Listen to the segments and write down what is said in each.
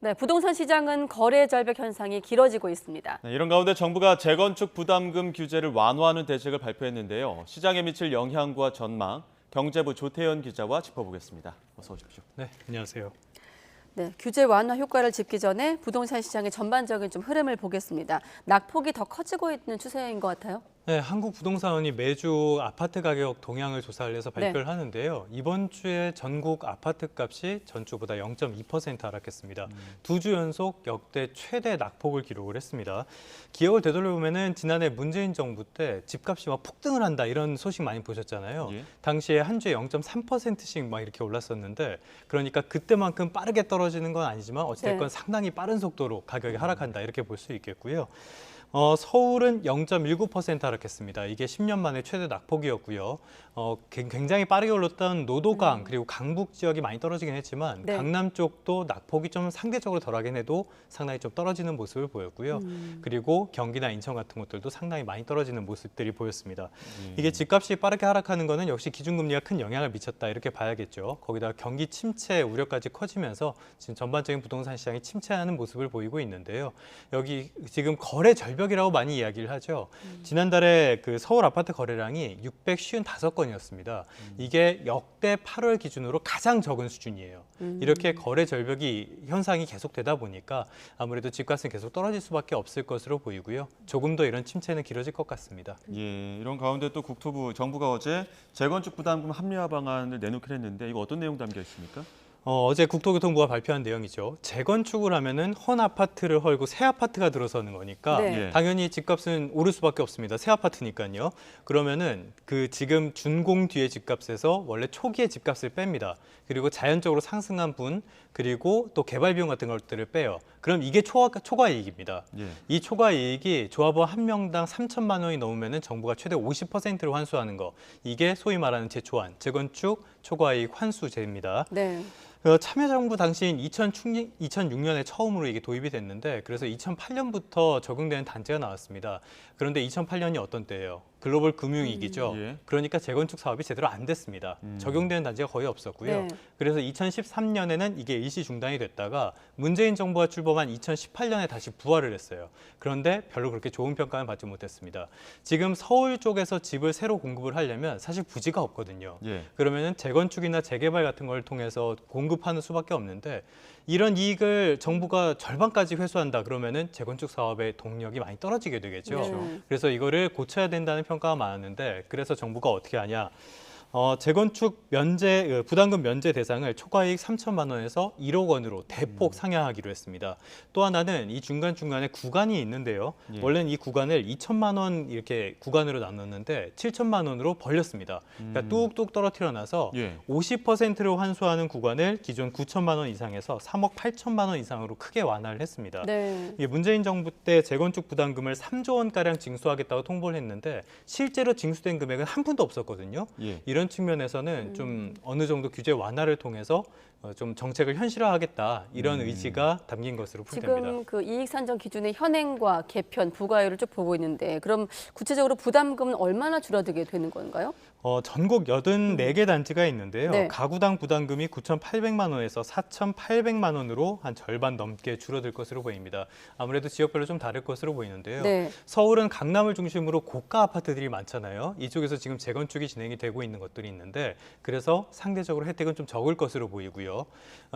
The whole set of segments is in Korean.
네, 부동산 시장은 거래 절벽 현상이 길어지고 있습니다. 네, 이런 가운데 정부가 재건축 부담금 규제를 완화하는 대책을 발표했는데요. 시장에 미칠 영향과 전망, 경제부 조태현 기자와 짚어보겠습니다. 어서 오십시오. 네, 안녕하세요. 네, 규제 완화 효과를 짚기 전에 부동산 시장의 전반적인 좀 흐름을 보겠습니다. 낙폭이 더 커지고 있는 추세인 것 같아요. 네, 한국부동산원이 매주 아파트 가격 동향을 조사를 해서 발표를 하는데요. 이번 주에 전국 아파트 값이 전주보다 0.2% 하락했습니다. 두 주 연속 역대 최대 낙폭을 기록을 했습니다. 기억을 되돌려보면은 지난해 문재인 정부 때 집값이 막 폭등을 한다 이런 소식 많이 보셨잖아요. 예. 당시에 한 주에 0.3%씩 막 이렇게 올랐었는데 그러니까 그때만큼 빠르게 떨어지는 건 아니지만 어찌됐건 상당히 빠른 속도로 가격이 하락한다 이렇게 볼 수 있겠고요. 서울은 0.19% 하락했습니다. 이게 10년 만에 최대 낙폭이었고요. 굉장히 빠르게 올랐던 노도강 그리고 강북 지역이 많이 떨어지긴 했지만 강남 쪽도 낙폭이 좀 상대적으로 덜하긴 해도 상당히 좀 떨어지는 모습을 보였고요. 그리고 경기나 인천 같은 곳들도 상당히 많이 떨어지는 모습들이 보였습니다. 이게 집값이 빠르게 하락하는 거는 역시 기준금리가 큰 영향을 미쳤다 이렇게 봐야겠죠. 거기다 경기 침체 우려까지 커지면서 지금 전반적인 부동산 시장이 침체하는 모습을 보이고 있는데요. 여기 지금 거래 절벽이라고 많이 이야기를 하죠. 지난달에 그 서울 아파트 거래량이 655건이었습니다. 이게 역대 8월 기준으로 가장 적은 수준이에요. 이렇게 거래 절벽이 현상이 계속되다 보니까 아무래도 집값은 계속 떨어질 수밖에 없을 것으로 보이고요. 조금 더 이런 침체는 길어질 것 같습니다. 예, 이런 가운데 또 정부가 어제 재건축 부담금 합리화 방안을 내놓긴 했는데 이거 어떤 내용 담겨 있습니까? 어제 국토교통부가 발표한 내용이죠. 재건축을 하면은 헌 아파트를 헐고 새 아파트가 들어서는 거니까 당연히 집값은 오를 수밖에 없습니다. 새 아파트니까요. 그러면은 그 지금 준공 뒤의 집값에서 원래 초기의 집값을 뺍니다. 그리고 자연적으로 상승한 분 그리고 또 개발 비용 같은 것들을 빼요. 그럼 이게 초과 이익입니다. 이 초과 이익이 조합원 한 명당 3천만 원이 넘으면은 정부가 최대 50%를 환수하는 거. 이게 소위 말하는 제초안, 재건축 초과 이익 환수제입니다. 참여정부 당시인 2006년에 처음으로 이게 도입이 됐는데 그래서 2008년부터 적용되는 단계가 나왔습니다. 그런데 2008년이 어떤 때예요? 글로벌 금융위기죠. 그러니까 재건축 사업이 제대로 안 됐습니다. 적용되는 단지가 거의 없었고요. 그래서 2013년에는 이게 일시 중단이 됐다가 문재인 정부가 출범한 2018년에 다시 부활을 했어요. 그런데 별로 그렇게 좋은 평가는 받지 못했습니다. 지금 서울 쪽에서 집을 새로 공급을 하려면 사실 부지가 없거든요. 그러면은 재건축이나 재개발 같은 걸 통해서 공급하는 수밖에 없는데 이런 이익을 정부가 절반까지 회수한다 그러면은 재건축 사업의 동력이 많이 떨어지게 되겠죠. 그래서 이거를 고쳐야 된다는 평가가 많았는데 그래서 정부가 어떻게 하냐? 재건축 부담금 면제 대상을 초과이익 3천만 원에서 1억 원으로 대폭 상향하기로 했습니다. 또 하나는 이 중간중간에 구간이 있는데요. 원래는 이 구간을 2천만 원 이렇게 구간으로 나눴는데 7천만 원으로 벌렸습니다. 그러니까 뚝뚝 떨어뜨려 놔서 50%로 환수하는 구간을 기존 9천만 원 이상에서 3억 8천만 원 이상으로 크게 완화를 했습니다. 문재인 정부 때 재건축 부담금을 3조 원가량 징수하겠다고 통보를 했는데 실제로 징수된 금액은 한 푼도 없었거든요. 이런 측면에서는 좀 어느 정도 규제 완화를 통해서 좀 정책을 현실화하겠다 이런 의지가 담긴 것으로 풀이됩니다. 지금 그 이익 산정 기준의 현행과 개편, 부과율을 쭉 보고 있는데 그럼 구체적으로 부담금은 얼마나 줄어들게 되는 건가요? 전국 84개 단지가 있는데요. 가구당 부담금이 9,800만 원에서 4,800만 원으로 한 절반 넘게 줄어들 것으로 보입니다. 아무래도 지역별로 좀 다를 것으로 보이는데요. 서울은 강남을 중심으로 고가 아파트들이 많잖아요. 이쪽에서 지금 재건축이 진행이 되고 있는 것들이 있는데 그래서 상대적으로 혜택은 좀 적을 것으로 보이고요.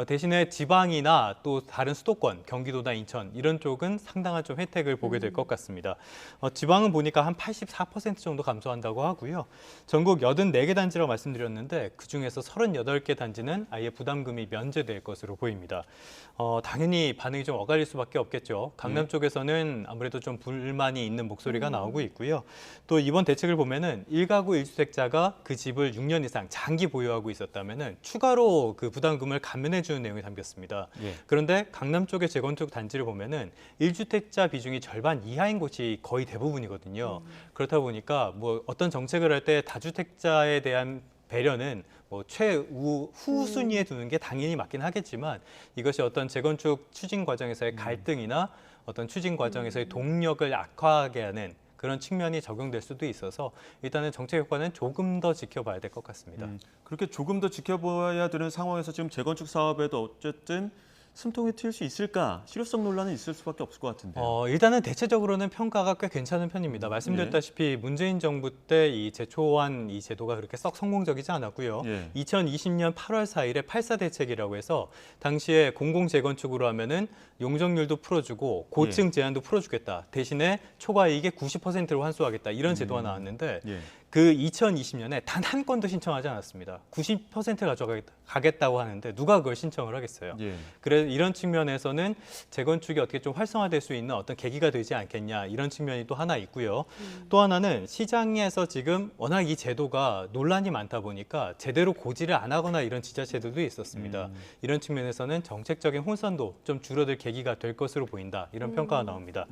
대신에 지방이나 또 다른 수도권, 경기도나 인천 이런 쪽은 상당한 좀 혜택을 보게 될 것 같습니다. 지방은 보니까 한 84% 정도 감소한다고 하고요. 전국 84개 단지라고 말씀드렸는데 그중에서 38개 단지는 아예 부담금이 면제될 것으로 보입니다. 당연히 반응이 좀 엇갈릴 수밖에 없겠죠. 강남 쪽에서는 아무래도 좀 불만이 있는 목소리가 나오고 있고요. 또 이번 대책을 보면은 1가구 1주택자가 그 집을 6년 이상 장기 보유하고 있었다면은 추가로 그 부담금을 감면해 주는 내용이 담겼습니다. 그런데 강남 쪽의 재건축 단지를 보면은 1주택자 비중이 절반 이하인 곳이 거의 대부분이거든요. 그렇다 보니까 뭐 어떤 정책을 할 때 다주택자에 대한 배려는 뭐 최후 순위에 두는 게 당연히 맞긴 하겠지만 이것이 어떤 재건축 추진 과정에서의 갈등이나 어떤 추진 과정에서의 동력을 악화하게 하는 그런 측면이 적용될 수도 있어서 일단은 정책 효과는 조금 더 지켜봐야 될 것 같습니다. 그렇게 조금 더 지켜봐야 되는 상황에서 지금 재건축 사업에도 어쨌든 숨통이 트일 수 있을까? 실효성 논란은 있을 수밖에 없을 것 같은데요. 일단은 대체적으로는 평가가 꽤 괜찮은 편입니다. 말씀드렸다시피 문재인 정부 때 이 제초한 이 제도가 그렇게 썩 성공적이지 않았고요. 2020년 8월 4일에 8.4 대책이라고 해서 당시에 공공재건축으로 하면은 용적률도 풀어주고 고층 제한도 풀어주겠다. 대신에 초과이익의 90%로 환수하겠다. 이런 제도가 나왔는데 그 2020년에 단 한 건도 신청하지 않았습니다. 90% 가져가겠다고 하는데 누가 그걸 신청을 하겠어요. 그래서 이런 측면에서는 재건축이 어떻게 좀 활성화될 수 있는 어떤 계기가 되지 않겠냐 이런 측면이 또 하나 있고요. 또 하나는 시장에서 지금 워낙 이 제도가 논란이 많다 보니까 제대로 고지를 안 하거나 이런 지자체들도 있었습니다. 이런 측면에서는 정책적인 혼선도 좀 줄어들 계기가 될 것으로 보인다. 이런 평가가 나옵니다.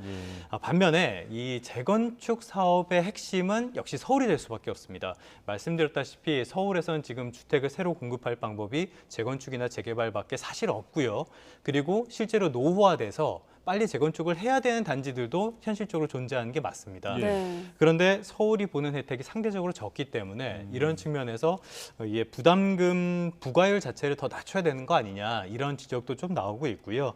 반면에 이 재건축 사업의 핵심은 역시 서울이 될 수밖에 없습니다. 말씀드렸다시피 서울에서는 지금 주택을 새로 공급할 방법이 재건축이나 재개발밖에 사실 없고요. 그리고 실제로 노후화돼서 빨리 재건축을 해야 되는 단지들도 현실적으로 존재하는 게 맞습니다. 그런데 서울이 보는 혜택이 상대적으로 적기 때문에 이런 측면에서 이 부담금 부과율 자체를 더 낮춰야 되는 거 아니냐 이런 지적도 좀 나오고 있고요.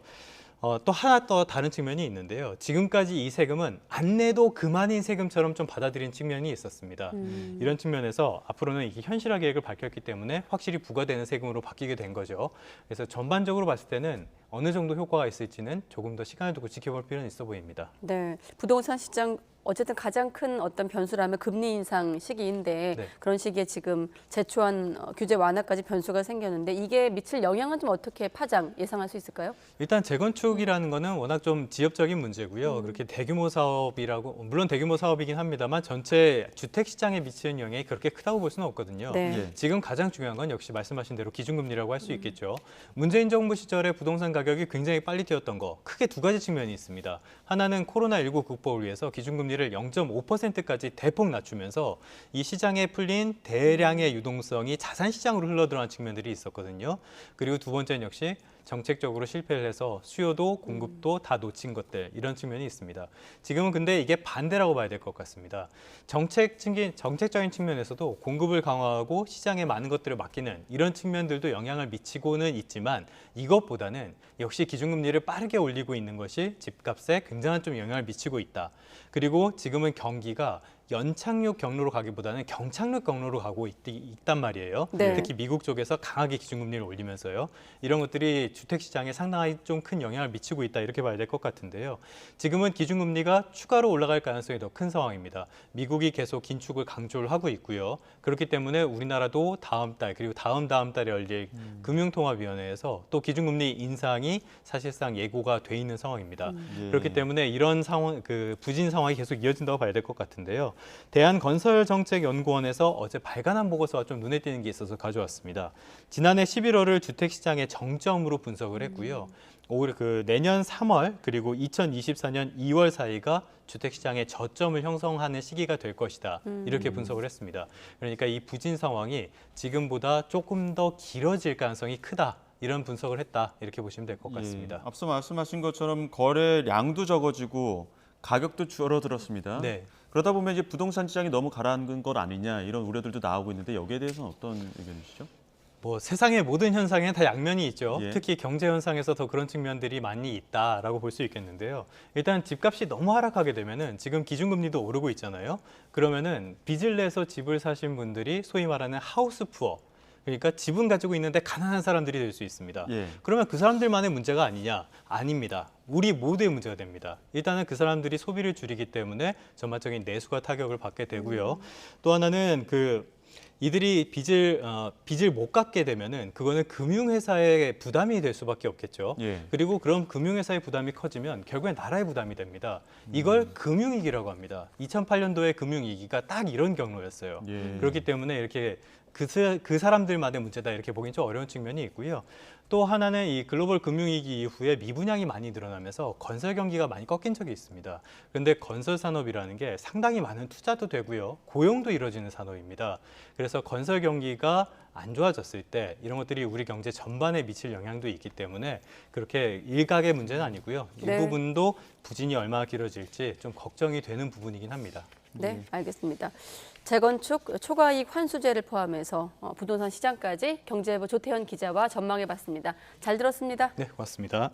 또 하나 더 다른 측면이 있는데요. 지금까지 이 세금은 안 내도 그만인 세금처럼 좀 받아들인 측면이 있었습니다. 이런 측면에서 앞으로는 이게 현실화 계획을 밝혔기 때문에 확실히 부과되는 세금으로 바뀌게 된 거죠. 그래서 전반적으로 봤을 때는 어느 정도 효과가 있을지는 조금 더 시간을 두고 지켜볼 필요는 있어 보입니다. 네, 부동산 시장 어쨌든 가장 큰 어떤 변수라면 금리 인상 시기인데 그런 시기에 지금 제초한 규제 완화까지 변수가 생겼는데 이게 미칠 영향은 좀 어떻게 파장 예상할 수 있을까요? 일단 재건축이라는 거는 워낙 좀 지역적인 문제고요. 그렇게 대규모 사업이라고 물론 대규모 사업이긴 합니다만 전체 주택 시장에 미치는 영향이 그렇게 크다고 볼 수는 없거든요. 지금 가장 중요한 건 역시 말씀하신 대로 기준금리라고 할 수 있겠죠. 문재인 정부 시절에 부동산 가격이 굉장히 빨리 뛰었던 거 크게 두 가지 측면이 있습니다. 하나는 코로나19 극복을 위해서 기준금리를 0.5%까지 대폭 낮추면서 이 시장에 풀린 대량의 유동성이 자산 시장으로 흘러들어간 측면들이 있었거든요. 그리고 두 번째는 역시 정책적으로 실패를 해서 수요도 공급도 다 놓친 것들 이런 측면이 있습니다. 지금은 근데 이게 반대라고 봐야 될 것 같습니다. 정책적인 측면에서도 공급을 강화하고 시장에 많은 것들을 맡기는 이런 측면들도 영향을 미치고는 있지만 이것보다는 역시 기준금리를 빠르게 올리고 있는 것이 집값에 굉장한 좀 영향을 미치고 있다. 그리고 지금은 경기가 연착륙 경로로 가기보다는 경착륙 경로로 가고 있단 말이에요. 특히 미국 쪽에서 강하게 기준금리를 올리면서요. 이런 것들이 주택시장에 상당히 좀 큰 영향을 미치고 있다 이렇게 봐야 될 것 같은데요. 지금은 기준금리가 추가로 올라갈 가능성이 더 큰 상황입니다. 미국이 계속 긴축을 강조를 하고 있고요. 그렇기 때문에 우리나라도 다음 달 그리고 다음 달에 열릴 금융통화위원회에서 또 기준금리 인상이 사실상 예고가 돼 있는 상황입니다. 그렇기 때문에 이런 상황, 부진 상황이 계속 이어진다고 봐야 될 것 같은데요. 대한건설정책연구원에서 어제 발간한 보고서가 좀 눈에 띄는 게 있어서 가져왔습니다. 지난해 11월을 주택시장의 정점으로 분석을 했고요. 올 내년 3월 그리고 2024년 2월 사이가 주택시장의 저점을 형성하는 시기가 될 것이다. 이렇게 분석을 했습니다. 그러니까 이 부진 상황이 지금보다 조금 더 길어질 가능성이 크다. 이런 분석을 했다. 이렇게 보시면 될 것 같습니다. 앞서 말씀하신 것처럼 거래량도 적어지고 가격도 줄어들었습니다. 그러다 보면 이제 부동산 시장이 너무 가라앉은 것 아니냐 이런 우려들도 나오고 있는데 여기에 대해서는 어떤 의견이시죠? 세상의 모든 현상에는 다 양면이 있죠. 특히 경제 현상에서 더 그런 측면들이 많이 있다라고 볼 수 있겠는데요. 일단 집값이 너무 하락하게 되면은 지금 기준금리도 오르고 있잖아요. 그러면은 빚을 내서 집을 사신 분들이 소위 말하는 하우스 푸어, 그러니까 집은 가지고 있는데 가난한 사람들이 될 수 있습니다. 그러면 그 사람들만의 문제가 아니냐? 아닙니다. 우리 모두의 문제가 됩니다. 일단은 그 사람들이 소비를 줄이기 때문에 전반적인 내수가 타격을 받게 되고요. 또 하나는 이들이 빚을 못 갚게 되면은 그거는 금융회사의 부담이 될 수밖에 없겠죠. 그리고 그런 금융회사의 부담이 커지면 결국엔 나라의 부담이 됩니다. 이걸 금융위기라고 합니다. 2008년도에 금융위기가 딱 이런 경로였어요. 그렇기 때문에 이렇게 그 사람들만의 문제다 이렇게 보긴 좀 어려운 측면이 있고요. 또 하나는 이 글로벌 금융위기 이후에 미분양이 많이 늘어나면서 건설 경기가 많이 꺾인 적이 있습니다. 그런데 건설 산업이라는 게 상당히 많은 투자도 되고요. 고용도 이루어지는 산업입니다. 그래서 건설 경기가 안 좋아졌을 때 이런 것들이 우리 경제 전반에 미칠 영향도 있기 때문에 그렇게 일각의 문제는 아니고요. 이 부분도 부진이 얼마나 길어질지 좀 걱정이 되는 부분이긴 합니다. 네, 알겠습니다. 재건축, 초과이익 환수제를 포함해서 부동산 시장까지 경제부 조태현 기자와 전망해봤습니다. 잘 들었습니다. 네, 고맙습니다.